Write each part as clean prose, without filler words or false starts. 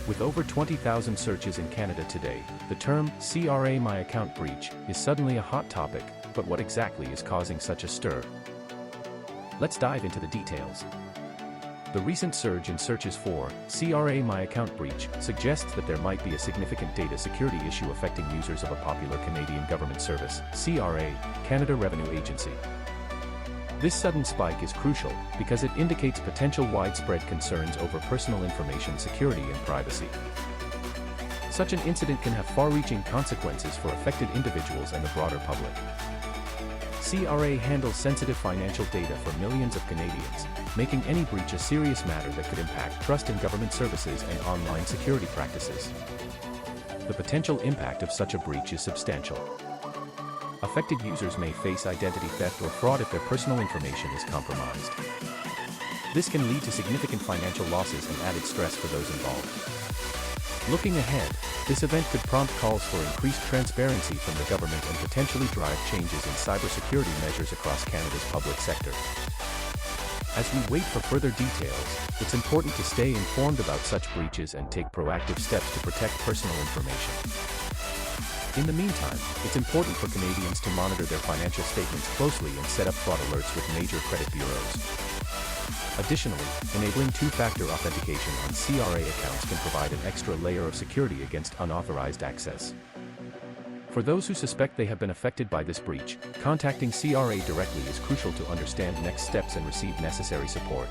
With over 20,000 searches in Canada today, the term CRA My Account breach is suddenly a hot topic, but what exactly is causing such a stir? Let's dive into the details. The recent surge in searches for CRA My Account breach suggests that there might be a significant data security issue affecting users of a popular Canadian government service, CRA, Canada Revenue Agency. This sudden spike is crucial because it indicates potential widespread concerns over personal information security and privacy. Such an incident can have far-reaching consequences for affected individuals and the broader public. CRA handles sensitive financial data for millions of Canadians, making any breach a serious matter that could impact trust in government services and online security practices. The potential impact of such a breach is substantial. Affected users may face identity theft or fraud if their personal information is compromised. This can lead to significant financial losses and added stress for those involved. Looking ahead, this event could prompt calls for increased transparency from the government and potentially drive changes in cybersecurity measures across Canada's public sector. As we wait for further details, it's important to stay informed about such breaches and take proactive steps to protect personal information. In the meantime, it's important for Canadians to monitor their financial statements closely and set up fraud alerts with major credit bureaus. Additionally, enabling two-factor authentication on CRA accounts can provide an extra layer of security against unauthorized access. For those who suspect they have been affected by this breach, contacting CRA directly is crucial to understand next steps and receive necessary support.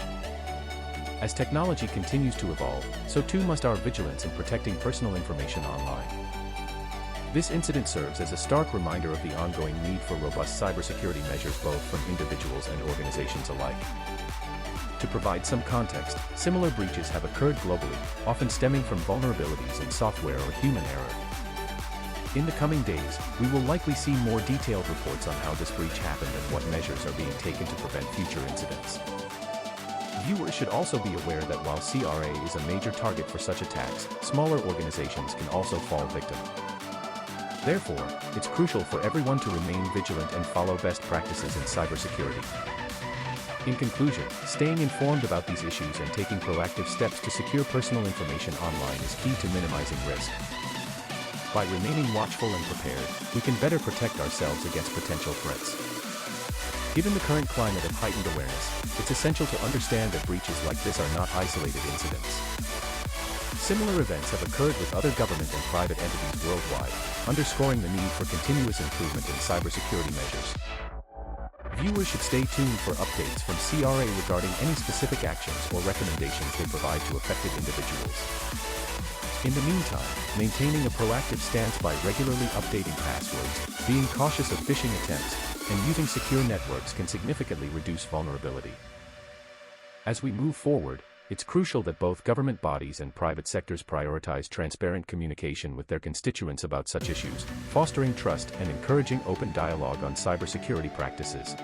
As technology continues to evolve, so too must our vigilance in protecting personal information online. This incident serves as a stark reminder of the ongoing need for robust cybersecurity measures both from individuals and organizations alike. To provide some context, similar breaches have occurred globally, often stemming from vulnerabilities in software or human error. In the coming days, we will likely see more detailed reports on how this breach happened and what measures are being taken to prevent future incidents. Viewers should also be aware that while CRA is a major target for such attacks, smaller organizations can also fall victim. Therefore, it's crucial for everyone to remain vigilant and follow best practices in cybersecurity. In conclusion, staying informed about these issues and taking proactive steps to secure personal information online is key to minimizing risk. By remaining watchful and prepared, we can better protect ourselves against potential threats. Given the current climate of heightened awareness, it's essential to understand that breaches like this are not isolated incidents. Similar events have occurred with other government and private entities worldwide, underscoring the need for continuous improvement in cybersecurity measures. Viewers should stay tuned for updates from CRA regarding any specific actions or recommendations they provide to affected individuals. In the meantime, maintaining a proactive stance by regularly updating passwords, being cautious of phishing attempts, and using secure networks can significantly reduce vulnerability. As we move forward, it's crucial that both government bodies and private sectors prioritize transparent communication with their constituents about such issues, fostering trust and encouraging open dialogue on cybersecurity practices.